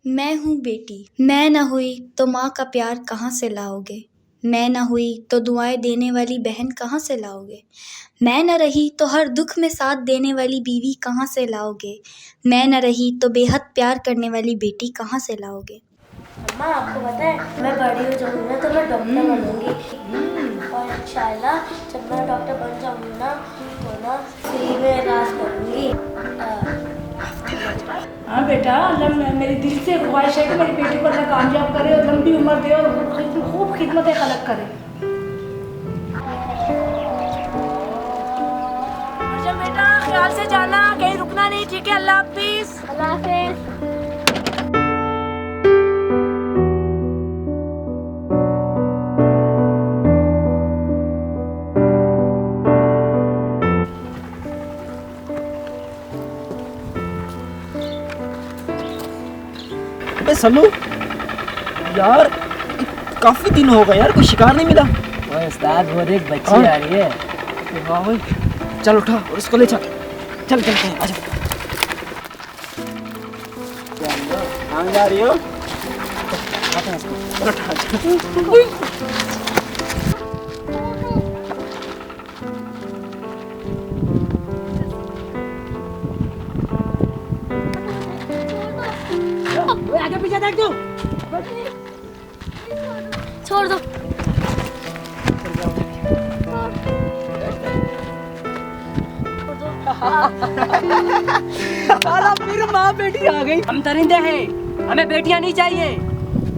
मैं हूँ बेटी, मैं न हुई तो माँ का प्यार कहाँ से लाओगे। मैं न हुई तो दुआएं देने वाली बहन कहाँ से लाओगे। मैं न रही तो हर दुख में साथ देने वाली बीवी कहाँ से लाओगे। मैं न रही तो बेहद प्यार करने वाली बेटी कहाँ से लाओगे। अम्मा, आपको पता है मैं बड़ी हो जाऊंगी ना तो मैं डॉक्टर बनूंगी और इंशाल्लाह जब मैं डॉक्टर बन जाऊंगी ना तो ना फ्री में इलाज करूंगी। हाँ बेटा, मेरी दिल से ख्वाहिश है कि मेरी बेटी को अल्लाह कामयाब करे और लंबी उम्र दे और खूब खिदमत खलक करे। अच्छा बेटा, ख्याल से जाना, कहीं रुकना नहीं, ठीक है? अल्लाह हाफिज। अल्लाह हाफिज। अबे सल्लू यार, काफी दिन हो गए यार, कोई शिकार नहीं मिला। ओए उस्ताद, वो देख बच्ची आ रही है। वाह भाई, चल उठा और इसको ले चल। चल चलते हैं, आजा। कहाँ जा रही हो? चल उठा। आगे पीछे देख तू। छोड़ दो। फिर माँ बेटी आ गई। हम दरिंदे हैं, हमें बेटियां नहीं चाहिए,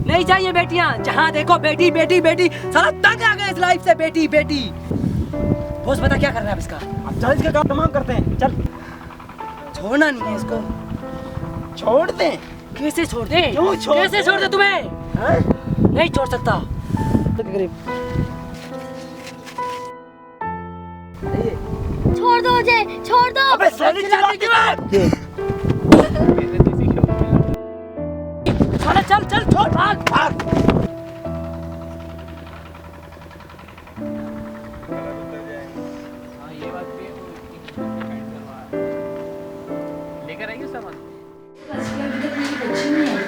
नहीं चाहिए बेटियां। जहाँ देखो बेटी बेटी बेटी, साला तंग आ गए इस लाइफ से। बेटी बेटी बॉस बता क्या करना है अब इसका। अब चल इसका काम तमाम करते हैं, चल। छोड़ना नहीं है इसको। छोड़ दे। कैसे छोड़ दे? क्यों छोड़ कैसे छोड़ दे तुम्हें? हैं? नहीं छोड़ सकता। छोड़ दो मुझे, छोड़ दो। अबे साले चलाने की बात। चल चल चल, छोड़, भाग भाग। लेकर आइए सामान। बच्ची नहीं है,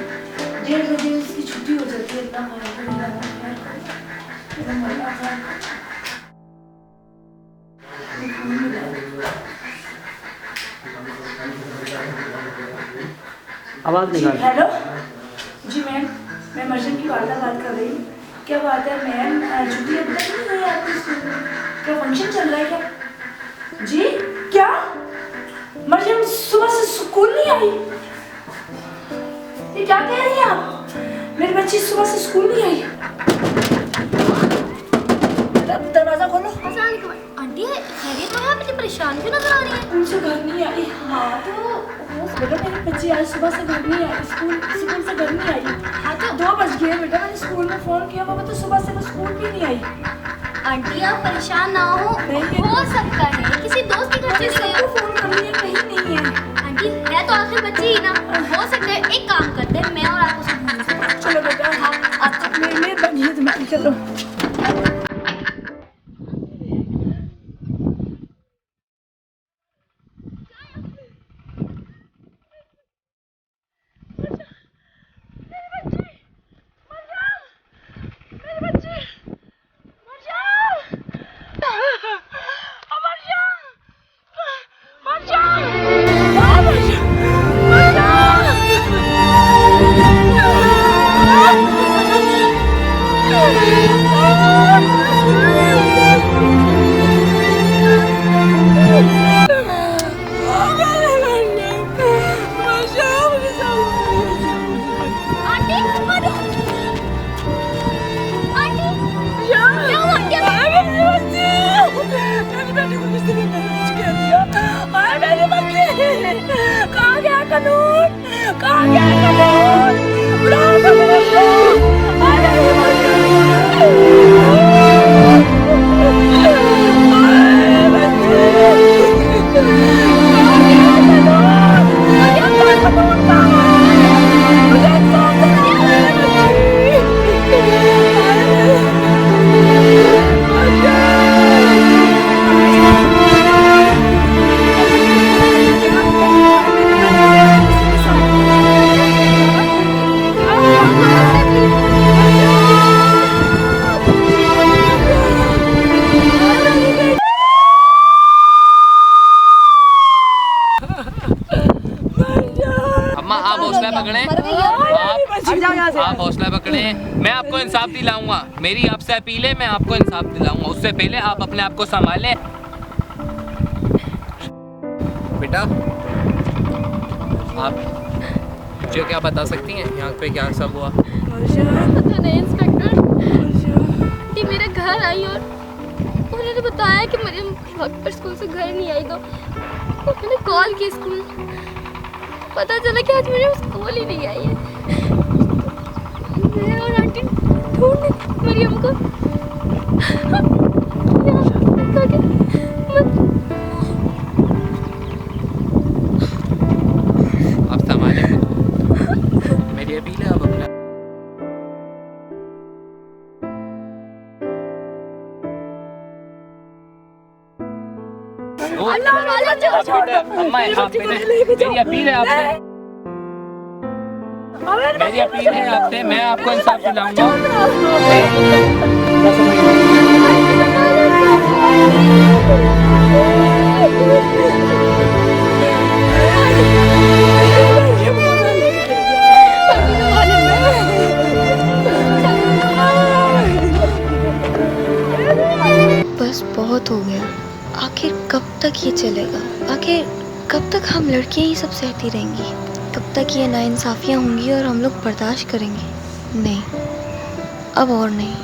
1:30 बजे उसकी छुट्टी हो जाती है। आवाज निकाल। हेलो जी मैम, मैं मर्जन की वालदा बात कर रही हूँ। क्या बात है मैम, छुट्टी अभी तक नहीं हुई आपकी स्कूल में? क्या फंक्शन चल रहा है क्या? जी क्या मर्जन सुबह से स्कूल नहीं आई? ये क्या कह रही हैं आप? मेरी बच्ची सुबह से स्कूल नहीं आई। दरवाजा खोलो। आंटी खैरियत है? आप इतनी परेशान क्यों नजर आ रही है? उनसे घर नहीं आई। हाँ तो बेटा, मेरी बच्ची आज सुबह से घर नहीं आई, स्कूल से घर नहीं आई। हाँ तो 2 बज गए बेटा, मैंने स्कूल में फोन किया, वो तो सुबह से वो स्कूल भी नहीं आई। आंटी आप परेशान ना हो सकता है किसी दोस्त के घर से सबको फोन कर लिया, कहीं नहीं है। आंटी है तो आखिर बच्ची ही ना, हो सकता है। एक काम करते हैं, मैं और आपको सब चलो बेटा, हाँ आप मेहरबानी है तुम्हारी, चलो। कहाँ गया कानून? कहाँ गया कानून? बुलाओ मेरे को। हट जाओ यहाँ से। आप हौसला पकड़ें, मैं आपको इंसाफ दिलाऊंगा। मेरी आपसे अपील है, मैं आपको इंसाफ दिलाऊंगा। उससे पहले आप अपने आप को संभालें। बेटा, आप मुझे क्या बता सकती हैं यहाँ पे क्या सब हुआ? पता नहीं इंस्पेक्टर, आंटी मेरे घर आई और उन्होंने बताया कि मरियम वक्त पर स्कूल से घर नहीं आई, तो मैंने कॉल की स्कूल, पता चला कि आज मरियम स्कूल ही नहीं आई है। मैं और आंटी ढूंढ मरियम को आप संभालें, मेरी अपील है। आप अपना अम्मा, आप मेरी अपील है आपसे, मेरी अपील है आपसे, मैं आपको इंसाफ दिलाऊंगा। बस बहुत हो गया। आखिर कब तक ये चलेगा? आखिर कब तक हम लड़कियां ही सब सहती रहेंगी? कब तक ये नाइंसाफियां होंगी और हम लोग बर्दाश्त करेंगे? नहीं, अब और नहीं।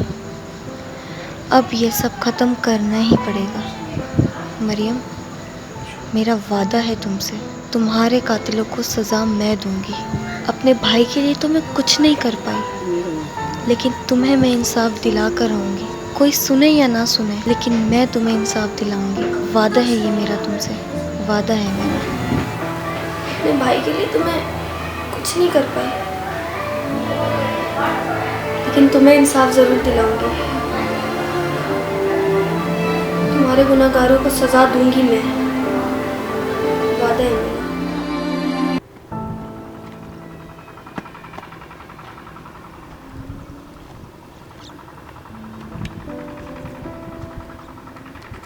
अब ये सब ख़त्म करना ही पड़ेगा। मरियम, मेरा वादा है तुमसे, तुम्हारे कातिलों को सज़ा मैं दूंगी। अपने भाई के लिए तो मैं कुछ नहीं कर पाई, लेकिन तुम्हें मैं इंसाफ दिला कर रहूँगी। कोई सुने या ना सुने, लेकिन मैं तुम्हें इंसाफ दिलाऊंगी। वादा है ये मेरा तुमसे, वादा है मेरा। अपने भाई के लिए तो मैं कुछ नहीं कर पाई, लेकिन तुम्हें इंसाफ ज़रूर दिलाऊंगी। तुम्हारे गुनाहगारों को सज़ा दूंगी मैं, वादा है मेरा।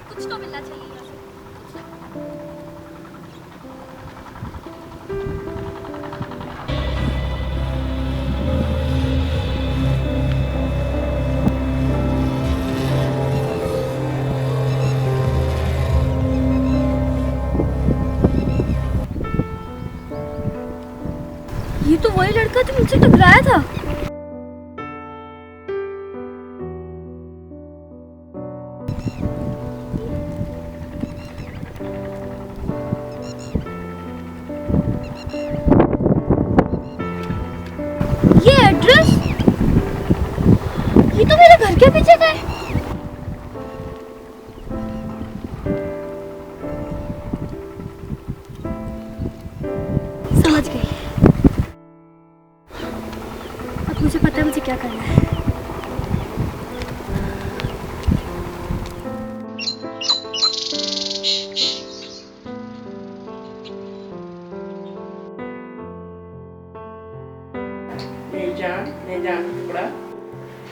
कुछ तो मिलना चाहिए यहाँ से। ये तो वही लड़का जो मुझसे टकराया था। ये एड्रेस, ये तो मेरे घर के पीछे का है। समझ गई। अब मुझे पता है मुझे क्या करना है।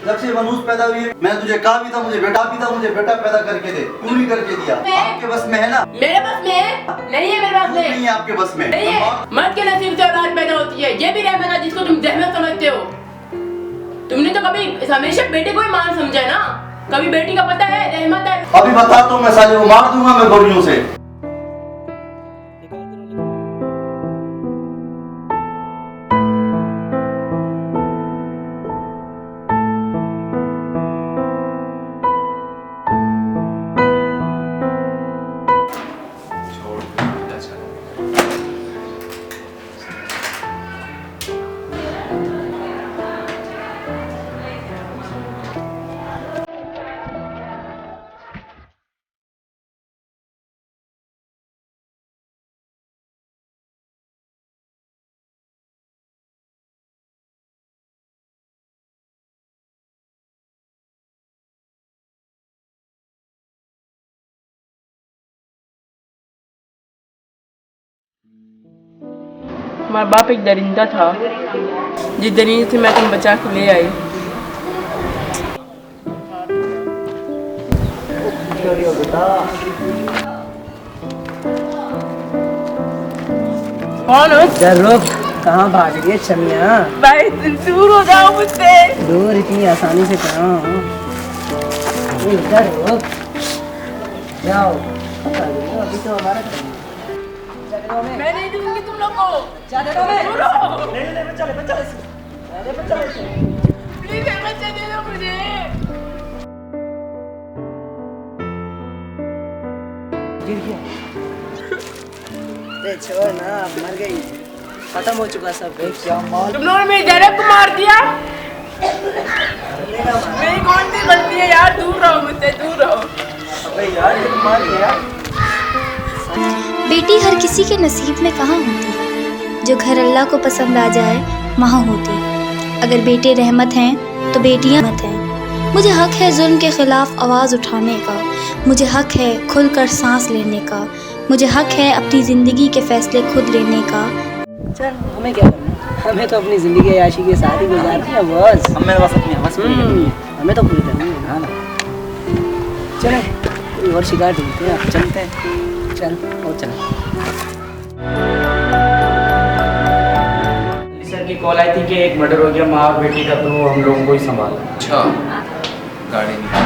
जब से मनुष्य पैदा हुई है, मैं तुझे कहा भी था मुझे बेटा पैदा करके दे, तू नहीं करके दिया। आपके बस में है ना? मेरे बस में है? नहीं है मेरे बस में। नहीं है आपके बस में। नहीं है। मर्द के नसीब से औलाद पैदा होती है, ये भी रहमत है जिसको तुम जहमत समझते हो। तुमने तो कभी हमेशा बेटे को ही मान समझा है ना, कभी बेटी का पता है रहमत है। अभी बता तो मैं साले को मार दूंगा मैं गोलियों से। हमारा बाप एक दरिंदा था, जिस दरिंदे से मैं तुम बचा के ले आई। कौन हो? रुक, कहाँ भाग रही है छमिया? भाई दूर हो जाओ मुझसे। दूर इतनी आसानी से कहाँ हो? इधर हो जाओ, अभी तो हमारा मैं नहीं दूंगी तुम लोग को। जाने दो मैं। दूर हो। चले प्लीज बच्चे दे दो मुझे। गिर गया। ते छोड़ ना, अब मर गई, खत्म हो चुका सब। क्या माल तुम लोगों ने मेरी जैनब को मार दिया। मेरी कौन सी गलती है यार? दूर रहो मुझसे, दूर रहो। अबे यार ये मार गया। बेटी हर किसी के नसीब में कहाँ होती, जो घर अल्लाह को पसंद आ जाए वहाँ होती। अगर बेटे रहमत हैं तो बेटियाँ रहमत हैं। मुझे हक है जुल्म के खिलाफ आवाज़ उठाने का, मुझे हक है खुलकर सांस लेने का, मुझे हक है अपनी ज़िंदगी के फैसले खुद लेने का। चल हमें क्या करना, हमें तो अपनी जिंदगी याशी के साथ ही गुजारनी है बस। हमें बस अपनी हवस पूरी करनी है। हमें तो पूरी करनी है। हाँ ना, चले कोई और शिकार ढूंढते हैं। आप चलते हैं, चल और चल। सर की कॉल आई थी कि एक मर्डर हो गया माँ और बेटी का, तो हम लोगों को ही संभाला। अच्छा, गाड़ी निकाल।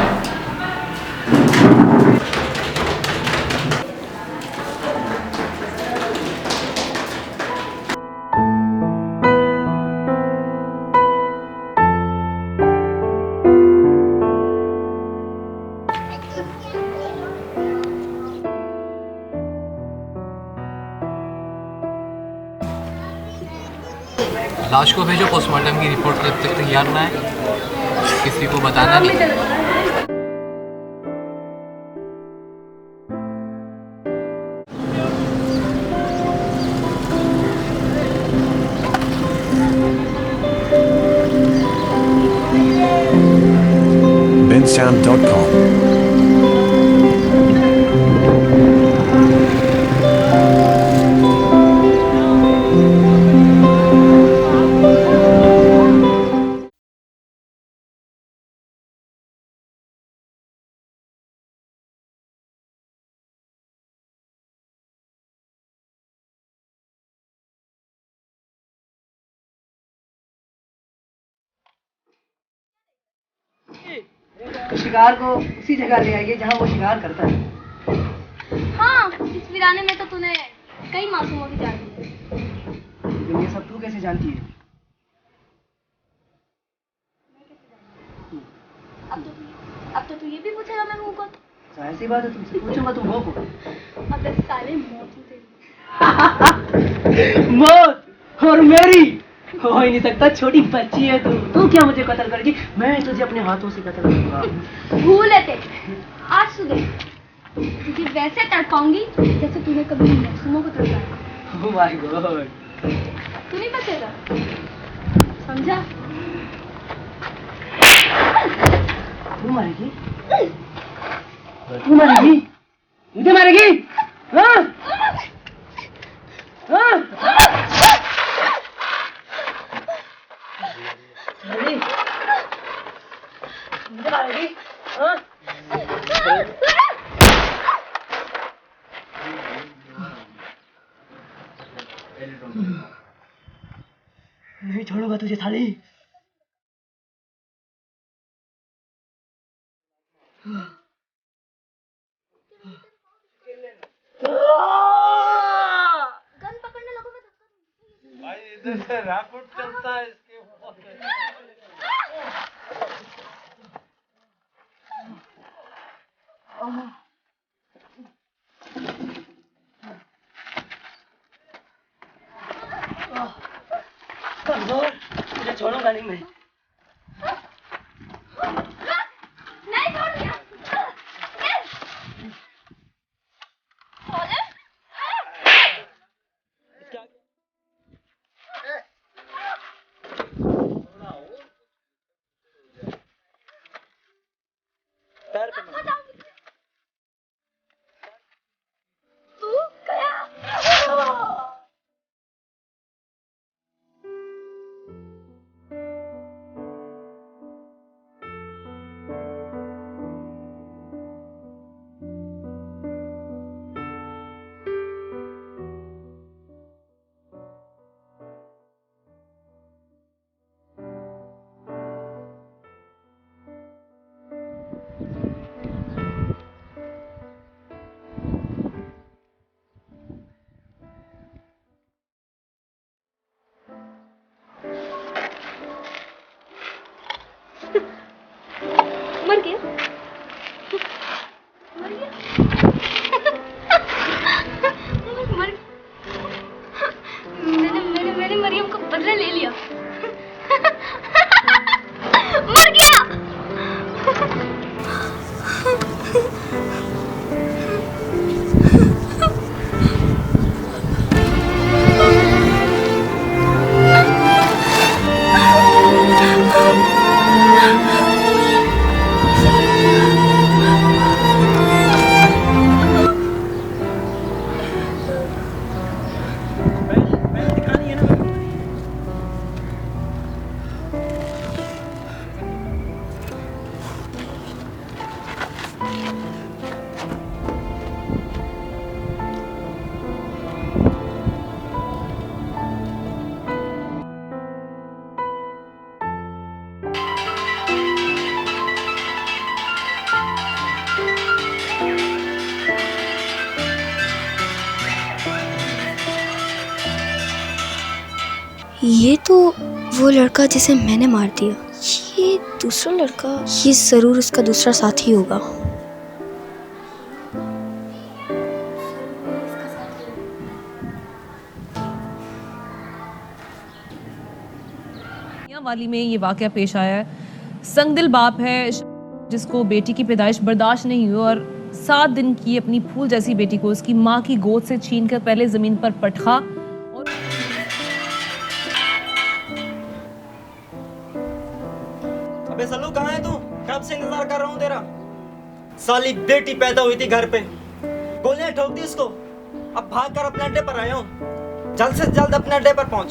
लाश को भेजो, पोस्टमार्टम की रिपोर्ट जब तक तैयार ना है किसी को बताना नहीं। bensound.com शिकार को उसी जगह ले आइए जहाँ वो शिकार करता है। हाँ, इस वीराने में तो तूने कई मासूमों की जान दी है। लेकिन ये सब तू कैसे जानती है? अब तो तू ये भी पूछेगा मैं हूँ कौन? जाहिर सी बात है, तुमसे पूछूंगा तुम हो कौन? अबे साले मौत हूँ तेरी। मौत और मेरी हो ही नहीं सकता, छोटी बच्ची है तू क्या मुझे कत्ल करेगी? मैं तुझे अपने हाथों से कत्ल करूंगा। भूल है तेरी। आज सुबह तुझे वैसे तड़पाऊंगी जैसे तूने कभी मासूमों को तड़पाया। ओह माय गॉड, तू नहीं बचेगा, समझा? तू मारेगी? तू मारेगी? मुझे मारेगी? हाँ? हाँ? मुझे मारेगी? हाँ? नहीं छोड़ूंगा तुझे थाली। गन पकड़ने लगो मैं भाई इधर से रैपिड चलता है इसके। कमजोर, तुझे छोड़ूंगा नहीं मैं। नहीं छोड़ दिया। पैर पे मत। तू गया। मर गया मैंने मरियम को बदला ले लिया मर गया ये तो वो लड़का जिसे मैंने मार दिया। ये दूसरा लड़का, ये जरूर उसका दूसरा साथी होगा। वाली में ये वाकया पेश आया है। संगदिल बाप है जिसको बेटी की पैदाइश बर्दाश्त नहीं हुई और 7 दिन की अपनी फूल जैसी बेटी को उसकी माँ की गोद से छीनकर पहले जमीन पर पटका और अबे सल्लू कहाँ है तू? कब से इंतजार कर रहा हूँ तेरा। साली बेटी पैदा हुई थी घर पे, गोलियां ठोक दी उसको। अब भाग कर अपने अड्डे पर आया हूँ। जल्द से जल्द अपने अड्डे पर पहुंच।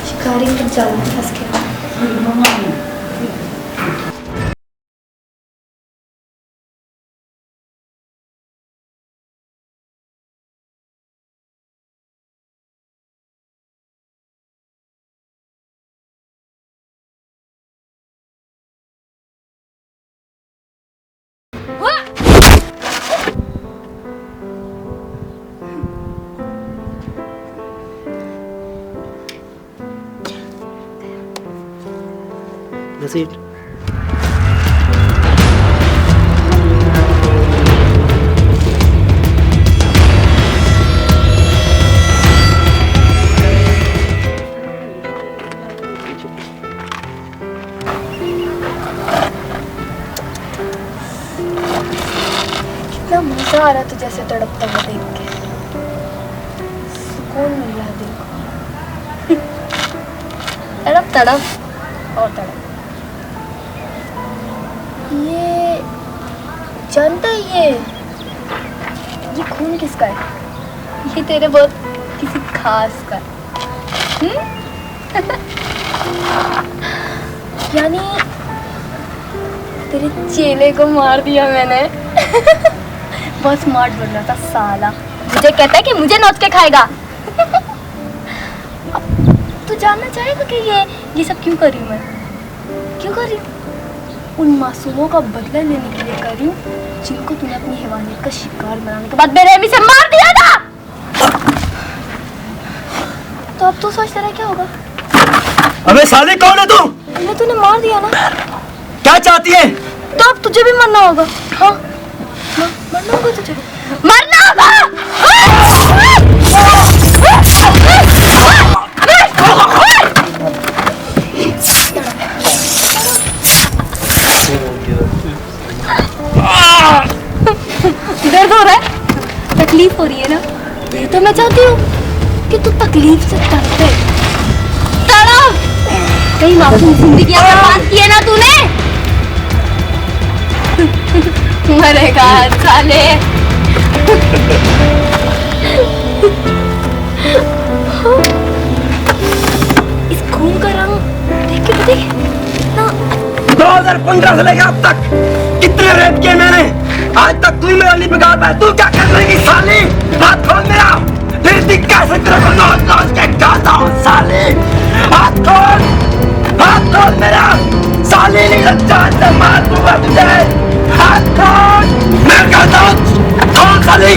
शिकारी तक जाऊँ फंस के। That's it. कितना मजा आ रहा था जैसे तड़पता हुआ देख के। सुकून मिल रहा दिल को। तड़प तड़प और तड़प। ये जानता है ये खून किसका है? ये तेरे बहुत किसी खास का है। यानी तेरे चेले को मार दिया मैंने। बहुत स्मार्ट बन रहा था साला। मुझे कहता है कि मुझे नोच के खाएगा। अब तू जानना चाहेगा कि ये सब क्यों कर रही हूँ मैं? क्यों कर रही हूँ? उन मासूमों का बदला लेने के लिए कर रही हूँ जिनको तूने अपनी हैवानियत का शिकार बनाने के बाद बेरहमी से मार दिया था। तो अब तू सोच रहा है क्या होगा? अबे साले कौन है तू? मैंने तूने मार दिया ना। क्या चाहती है? तो अब तुझे भी मरना होगा। हाँ मरना होगा तुझे। मरना होगा। दर्द हो रहा है? तकलीफ हो रही है ना? ये तो मैं चाहती हूँ कि तू तकलीफ से तड़पे। तड़प। कई मासूम जिंदगी बर्बाद की है ना तूने। मरेगा साले। इस खून का रंग देख के देख ना। 2015 से लेकर अब तक कितने रेप किए मैंने, आज तक तू मेरा नहीं बिगाड़ पाया। तू क्या कर रही साली? हाथ खोल मेरा, फिर दिख कैसे तेरे को नौच के खाता हूँ साली। हाथ खोल मेरा साली, नहीं लगता से मार दूंगा तुझे। हाथ खोल, मैं कहता हूँ खोल साली।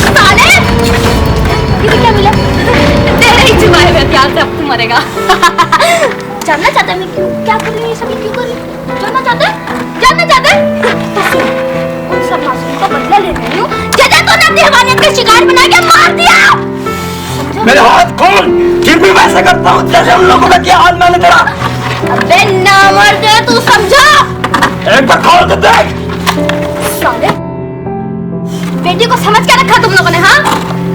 साले करेगा। जानना चाहता है मैं क्यों क्या कर रही हूँ, ये सब क्यों कर रही हूँ? जानना चाहता है? जानना चाहता है? तो सुन, उन सब मासूम का बदला ले रही हूँ जैसे तूने अपनी हैवानियत का शिकार बना के मार दिया। मेरे हाथ खोल, फिर भी वैसे करता हूँ जैसे उन लोगों का किया हाल मैंने तेरा। अबे नामर्द है तू, समझा? एक बार खोल के देख। साले बेटियों को समझ के रखा तुम लोगों ने, हाँ?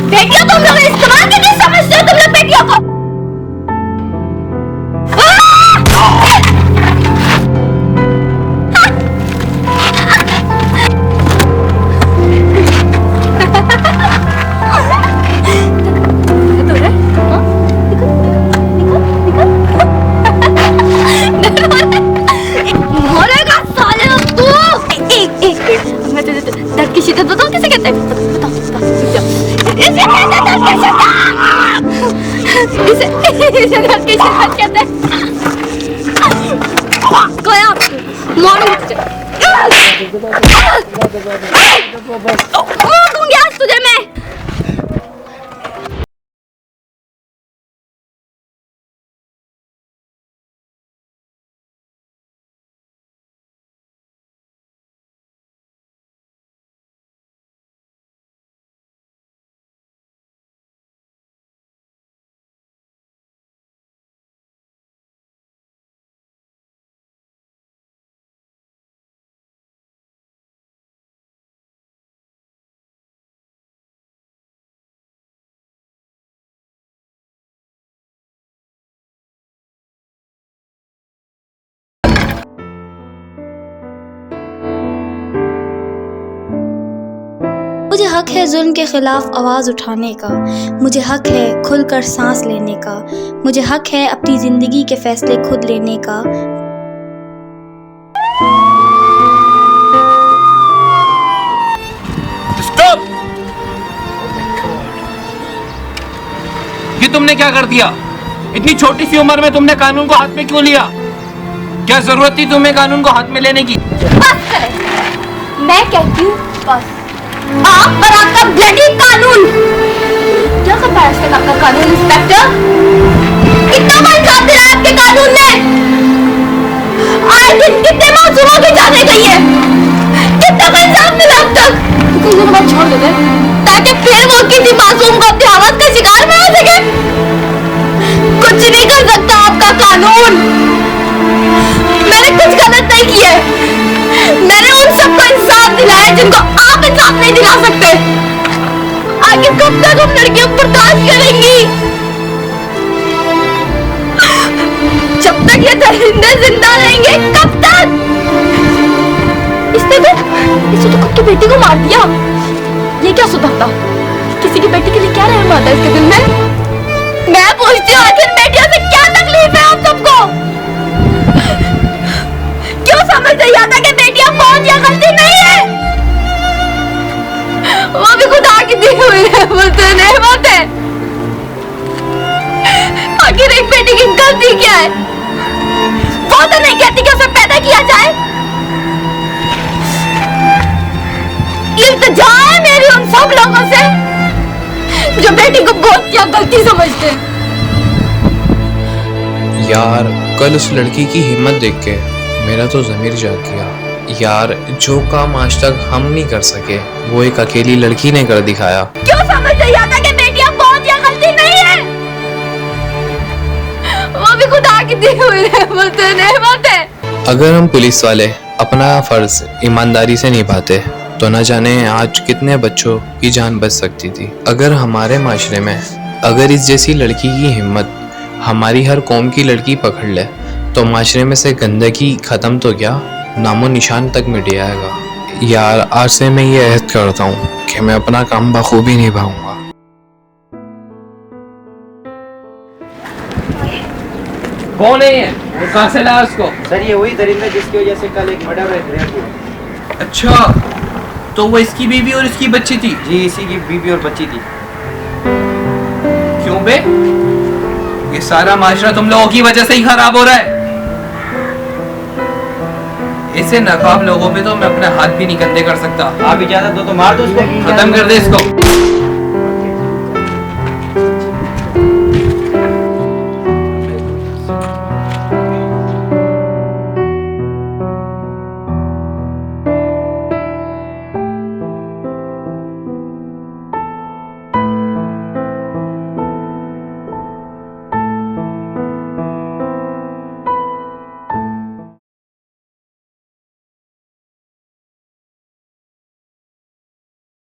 बेटियों तुम लोग इस्तेमाल के नहीं समझते हो तुम लोग बेटियों को। मरेगा साले तू। मैं तुझे दर्द की शिद्दत बताऊं किसे कहते हैं? बताओ इसे कहते हैं दर्द की शिद्दत। इसे दर्द की शिद्दत कहते हैं। गया मारूंगी तुझे, मार दूंगी आज तुझे मैं। मुझे हक है जुल्म के खिलाफ आवाज़ उठाने का, मुझे हक है खुलकर सांस लेने का, मुझे हक है अपनी ज़िंदगी के फैसले खुद लेने का। स्टॉप! ये तुमने क्या कर दिया? इतनी छोटी सी उम्र में तुमने कानून को हाथ में क्यों लिया? क्या जरूरत थी तुम्हें कानून को हाथ में लेने की? बस करें, मैं कहती हूँ बस। आप और आपका ब्लडी कानून, क्या करता है इससे आपका कानून इंस्पेक्टर? कितना बड़ा इंसाफ दिया आपके कानून ने? आए दिन कितने मासूमों की जाने गई है, कितना बड़ा इंसाफ मिला अब तक? कुछ दिनों बाद छोड़ देते ताकि फिर वो किसी मासूम को अपनी आवाज का शिकार न हो सके। कुछ नहीं कर सकता आपका कानून। मैंने कुछ गलत नहीं किया, मैंने उन सबको इंसाफ दिलाया जिनको आप इंसाफ नहीं दिला सकते। आखिर कब तक हम लड़कियां बर्दाश्त करेंगी? जब तक ये दरिंदे जिंदा रहेंगे कब तक? इसने तो खुद की बेटी को मार दिया। ये क्या सुधरता? किसी की बेटी के लिए क्या रहम आता है इसके दिल में? मैं पूछती हूँ आखिर बेटियों से क्या तकलीफ है आप सबको? क्यों समझ नहीं आता कि बेटियां मौत या गलती नहीं है? वो भी खुदा की दी हुई नेमत है। आखिर एक बेटी की गलती क्या है? वो तो नहीं कहती कि उसे पैदा किया जाए। इल्तिजा है मेरी उन सब लोगों से जो बेटी को बहुत क्या गलती समझते हैं। यार कल उस लड़की की हिम्मत देख के मेरा तो ज़मीर जाग गया। यार जो काम आज तक हम नहीं कर सके वो एक अकेली लड़की ने कर दिखाया। क्यों समझ नहीं आता कि बेटियां बहुत या गलती नहीं है? वो भी खुदा की दी हुई नेमत है। अगर हम पुलिस वाले अपना फर्ज ईमानदारी से निभाते तो न जाने आज कितने बच्चों की जान बच सकती थी। अगर हमारे माशरे में अगर इस जैसी लड़की की हिम्मत हमारी हर कौम की लड़की पकड़ ले तो माशरे में से गंदगी ख़त्म तो क्या नामो निशान तक मिट जाएगा। यार आज से मैं ये अहद करता हूँ कि मैं अपना काम बखूबी निभाऊंगा। कौन है ये? वो कहाँ से लाया उसको? सर ये वही दरिंदा जिसकी वजह से कल एक मर्डर हुआ। अच्छा तो वो इसकी बीवी और इसकी बच्ची थी? जी इसी की बीवी और बच्ची थी। क्यों बे? ये सारा माशरा तुम लोगों की वजह से ही खराब हो रहा है। ऐसे नाकाब लोगों पे तो मैं अपने हाथ भी नहीं गंदे कर सकता। आप इजाजत दो तो मार दो उसको। खत्म कर दे इसको।